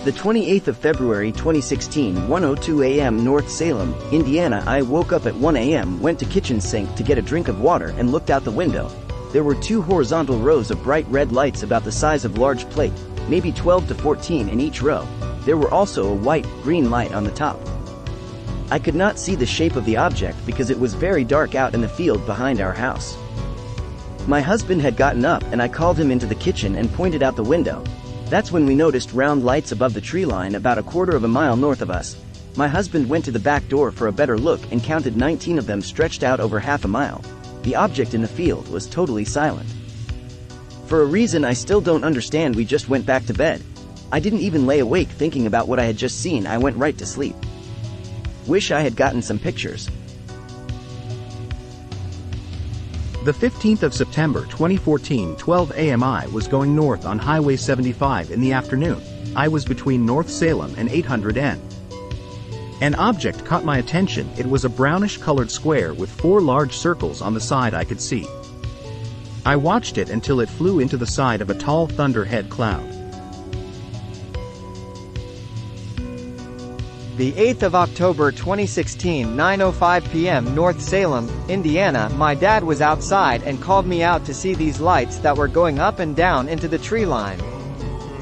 The 28th of February 2016, 1:02 a.m. North Salem, Indiana. I woke up at 1 a.m., went to kitchen sink to get a drink of water and looked out the window. There were 2 horizontal rows of bright red lights about the size of large plate, maybe 12 to 14 in each row. There were also a white, green light on the top. I could not see the shape of the object because it was very dark out in the field behind our house. My husband had gotten up and I called him into the kitchen and pointed out the window. That's when we noticed round lights above the tree line about a quarter of a mile north of us. My husband went to the back door for a better look and counted 19 of them stretched out over half a mile. The object in the field was totally silent. For a reason I still don't understand, we just went back to bed. I didn't even lay awake thinking about what I had just seen. I went right to sleep. Wish I had gotten some pictures. The 15th of September 2014, 12 a.m. I was going north on Highway 75 in the afternoon. I was between North Salem and 800N. An object caught my attention. It was a brownish-colored square with 4 large circles on the side I could see. I watched it until it flew into the side of a tall thunderhead cloud. The 8th of October 2016, 9:05 p.m. North Salem, Indiana. My dad was outside and called me out to see these lights that were going up and down into the tree line.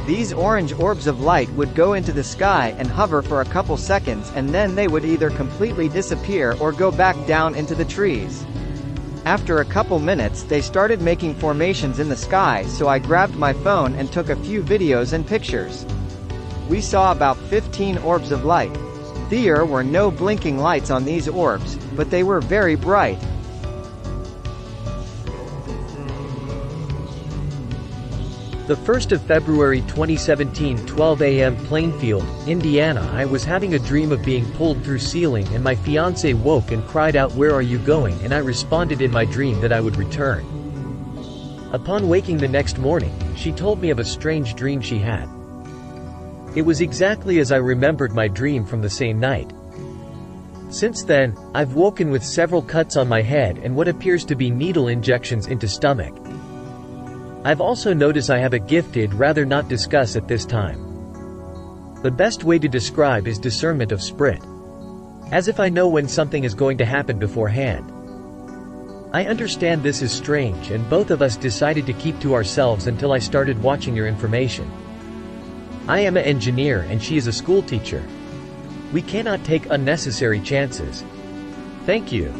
These orange orbs of light would go into the sky and hover for a couple seconds, and then they would either completely disappear or go back down into the trees. After a couple minutes, they started making formations in the sky, so I grabbed my phone and took a few videos and pictures. We saw about 15 orbs of light. There were no blinking lights on these orbs, but they were very bright. The 1st of February 2017, 12 a.m. Plainfield, Indiana. I was having a dream of being pulled through ceiling and my fiancée woke and cried out, "Where are you going?" and I responded in my dream that I would return. Upon waking the next morning, she told me of a strange dream she had. It was exactly as I remembered my dream from the same night. Since then, I've woken with several cuts on my head and what appears to be needle injections into stomach. I've also noticed I have a gift I'd rather not discuss at this time. The best way to describe is discernment of spirit. As if I know when something is going to happen beforehand. I understand this is strange, and both of us decided to keep to ourselves until I started watching your information. I am an engineer and she is a school teacher. We cannot take unnecessary chances. Thank you.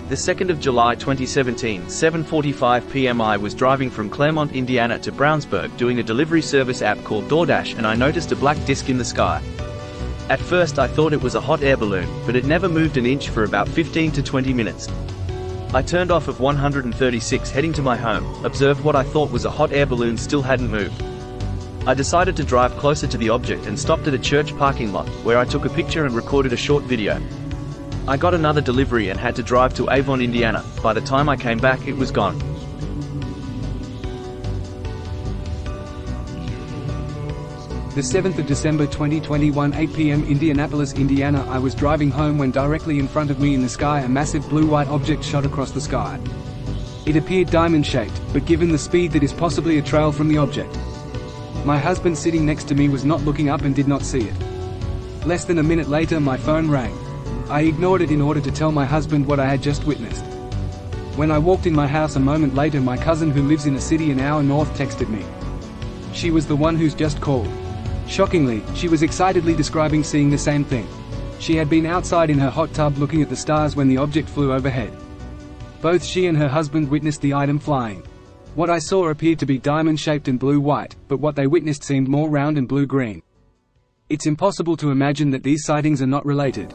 The 2nd of July 2017, 7:45 p.m. I was driving from Claremont, Indiana to Brownsburg doing a delivery service app called DoorDash, and I noticed a black disc in the sky. At first I thought it was a hot air balloon, but it never moved an inch for about 15 to 20 minutes. I turned off of 136 heading to my home, observed what I thought was a hot air balloon still hadn't moved. I decided to drive closer to the object and stopped at a church parking lot, where I took a picture and recorded a short video. I got another delivery and had to drive to Avon, Indiana. By the time I came back, it was gone. The 7th of December 2021, 8 p.m. Indianapolis, Indiana. I was driving home when directly in front of me in the sky a massive blue-white object shot across the sky. It appeared diamond-shaped, but given the speed that is possibly a trail from the object. My husband sitting next to me was not looking up and did not see it. Less than a minute later my phone rang. I ignored it in order to tell my husband what I had just witnessed. When I walked in my house a moment later, my cousin who lives in a city an hour north texted me. She was the one who's just called. Shockingly, she was excitedly describing seeing the same thing. She had been outside in her hot tub looking at the stars when the object flew overhead. Both she and her husband witnessed the item flying. What I saw appeared to be diamond-shaped and blue-white, but what they witnessed seemed more round and blue-green. It's impossible to imagine that these sightings are not related.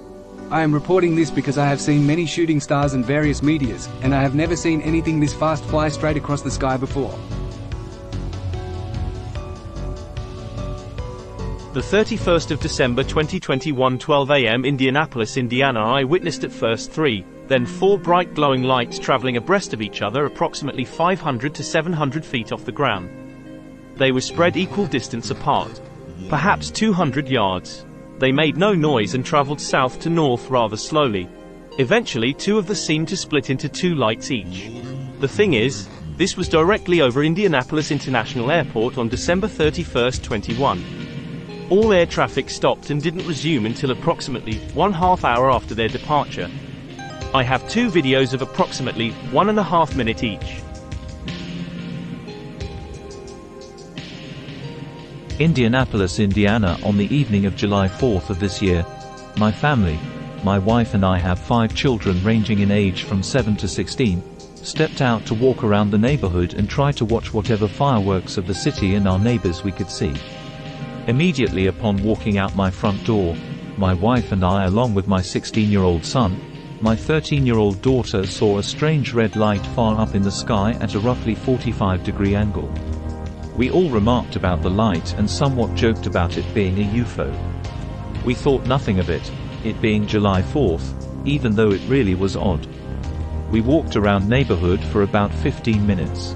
I am reporting this because I have seen many shooting stars and various meteors, and I have never seen anything this fast fly straight across the sky before. The 31st of December 2021, 12 a.m. Indianapolis, Indiana. I witnessed at first 3, then 4 bright glowing lights traveling abreast of each other approximately 500 to 700 feet off the ground. They were spread equal distance apart, perhaps 200 yards. They made no noise and traveled south to north rather slowly. Eventually 2 of them seemed to split into 2 lights each. The thing is, This was directly over Indianapolis International Airport on December 31, 21. All air traffic stopped and didn't resume until approximately 1/2 hour after their departure. I have 2 videos of approximately 1.5 minutes each. Indianapolis, Indiana, on the evening of July 4th of this year. My family, my wife and I have 5 children ranging in age from 7 to 16, stepped out to walk around the neighborhood and try to watch whatever fireworks of the city and our neighbors we could see. Immediately upon walking out my front door, my wife and I, along with my 16-year-old son, my 13-year-old daughter, saw a strange red light far up in the sky at a roughly 45-degree angle. We all remarked about the light and somewhat joked about it being a UFO. We thought nothing of it being July 4th, even though it really was odd. We walked around neighborhood for about 15 minutes.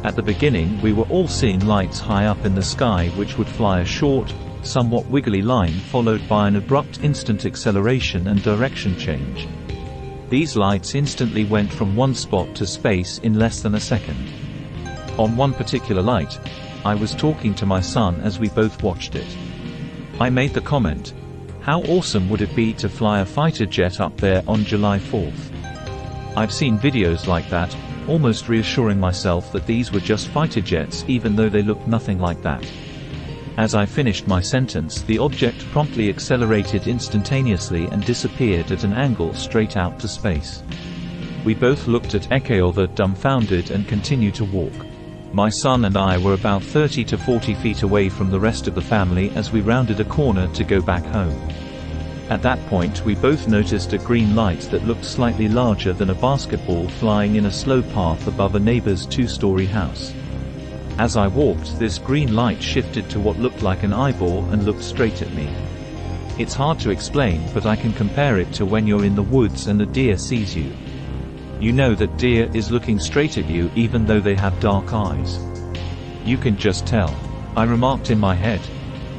At the beginning we were all seeing lights high up in the sky which would fly a short, somewhat wiggly line followed by an abrupt instant acceleration and direction change. These lights instantly went from one spot to space in less than a second. On one particular light, I was talking to my son as we both watched it. I made the comment, "How awesome would it be to fly a fighter jet up there on July 4th? I've seen videos like that, almost reassuring myself that these were just fighter jets even though they looked nothing like that." As I finished my sentence, the object promptly accelerated instantaneously and disappeared at an angle straight out to space. We both looked at each other dumbfounded and continued to walk. My son and I were about 30 to 40 feet away from the rest of the family as we rounded a corner to go back home. At that point we both noticed a green light that looked slightly larger than a basketball flying in a slow path above a neighbor's 2-story house. As I walked, this green light shifted to what looked like an eyeball and looked straight at me. It's hard to explain, but I can compare it to when you're in the woods and a deer sees you. You know that deer is looking straight at you even though they have dark eyes. You can just tell. I remarked in my head,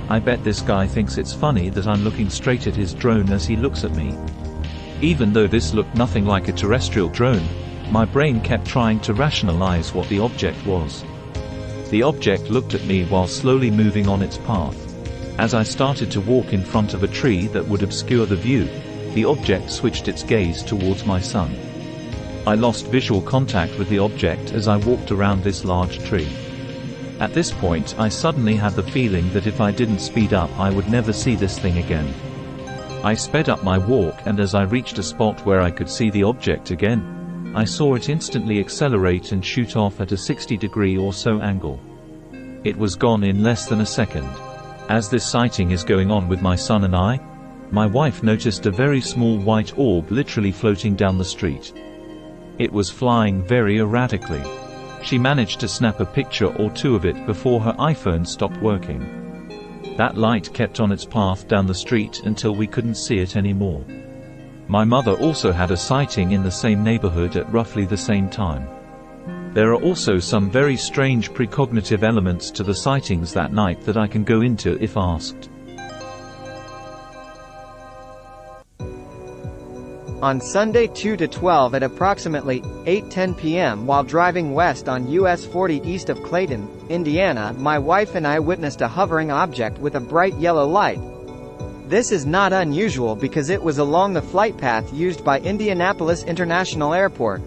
"I bet this guy thinks it's funny that I'm looking straight at his drone as he looks at me." Even though this looked nothing like a terrestrial drone, my brain kept trying to rationalize what the object was. The object looked at me while slowly moving on its path. As I started to walk in front of a tree that would obscure the view, the object switched its gaze towards my son. I lost visual contact with the object as I walked around this large tree. At this point I suddenly had the feeling that if I didn't speed up I would never see this thing again. I sped up my walk, and as I reached a spot where I could see the object again, I saw it instantly accelerate and shoot off at a 60-degree or so angle. It was gone in less than a second. As this sighting is going on with my son and I, my wife noticed a very small white orb literally floating down the street. It was flying very erratically. She managed to snap a picture or 2 of it before her iPhone stopped working. That light kept on its path down the street until we couldn't see it anymore. My mother also had a sighting in the same neighborhood at roughly the same time. There are also some very strange precognitive elements to the sightings that night that I can go into if asked. On Sunday 2 to 12 at approximately 8:10 p.m. while driving west on US 40 east of Clayton, Indiana, my wife and I witnessed a hovering object with a bright yellow light. This is not unusual because it was along the flight path used by Indianapolis International Airport.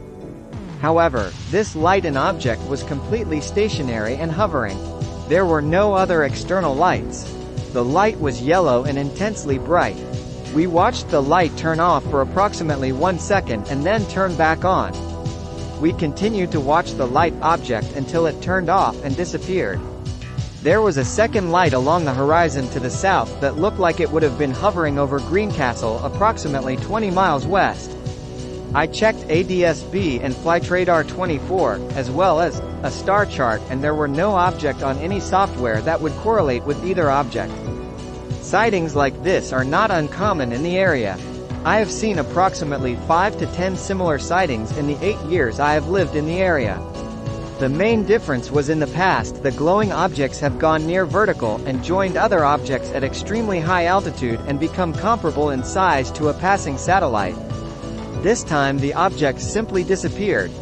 However, this light and object was completely stationary and hovering. There were no other external lights. The light was yellow and intensely bright. We watched the light turn off for approximately 1 second and then turn back on. We continued to watch the light object until it turned off and disappeared. There was a second light along the horizon to the south that looked like it would have been hovering over Greencastle approximately 20 miles west. I checked ADS-B and Flightradar 24, as well as a star chart, and there were no object on any software that would correlate with either object. Sightings like this are not uncommon in the area. I have seen approximately 5 to 10 similar sightings in the 8 years I have lived in the area. The main difference was in the past the glowing objects have gone near vertical and joined other objects at extremely high altitude and become comparable in size to a passing satellite. This time the objects simply disappeared.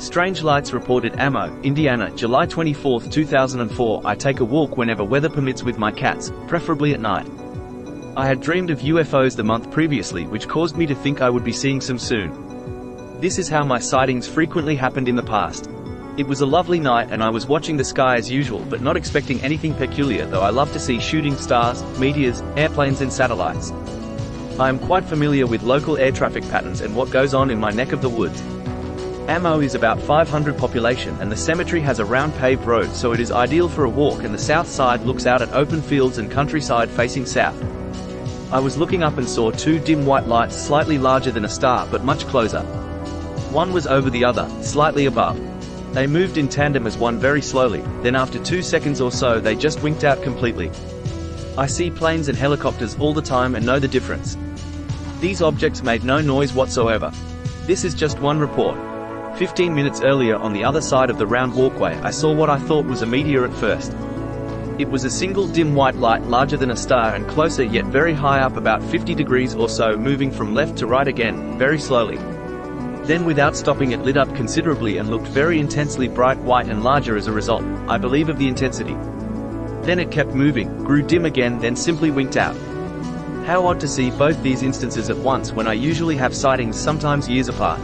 Strange lights reported Ammo, Indiana, July 24, 2004. I take a walk whenever weather permits with my cats, preferably at night. I had dreamed of UFOs the month previously, which caused me to think I would be seeing some soon. This is how my sightings frequently happened in the past. It was a lovely night and I was watching the sky as usual, but not expecting anything peculiar, though I love to see shooting stars, meteors, airplanes and satellites. I am quite familiar with local air traffic patterns and what goes on in my neck of the woods. Ammo is about 500 population and the cemetery has a round paved road, so it is ideal for a walk, and the south side looks out at open fields and countryside facing south. I was looking up and saw two dim white lights slightly larger than a star but much closer. One was over the other, slightly above. They moved in tandem as one very slowly, then after 2 seconds or so they just winked out completely. I see planes and helicopters all the time and know the difference. These objects made no noise whatsoever. This is just one report. 15 minutes earlier on the other side of the round walkway I saw what I thought was a meteor at first. It was a single dim white light larger than a star and closer, yet very high up, about 50 degrees or so, moving from left to right again, very slowly. Then without stopping it lit up considerably and looked very intensely bright white and larger as a result, I believe, of the intensity. Then it kept moving, grew dim again, then simply winked out. How odd to see both these instances at once when I usually have sightings sometimes years apart.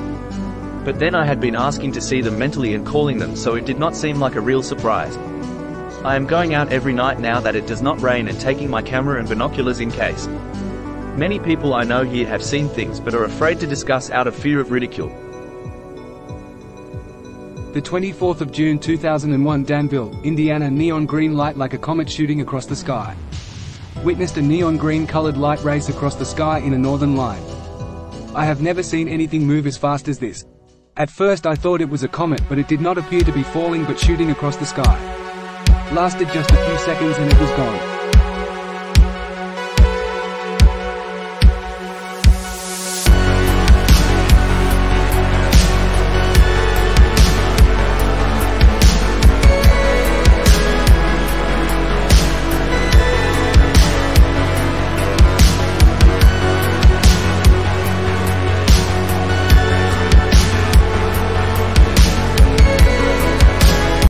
But then I had been asking to see them mentally and calling them, so it did not seem like a real surprise. I am going out every night now that it does not rain and taking my camera and binoculars in case. Many people I know here have seen things but are afraid to discuss out of fear of ridicule. The 24th of June 2001, Danville, Indiana. Neon green light like a comet shooting across the sky. Witnessed a neon green colored light race across the sky in a northern line. I have never seen anything move as fast as this. At first I thought it was a comet, but it did not appear to be falling but shooting across the sky. Lasted just a few seconds and it was gone.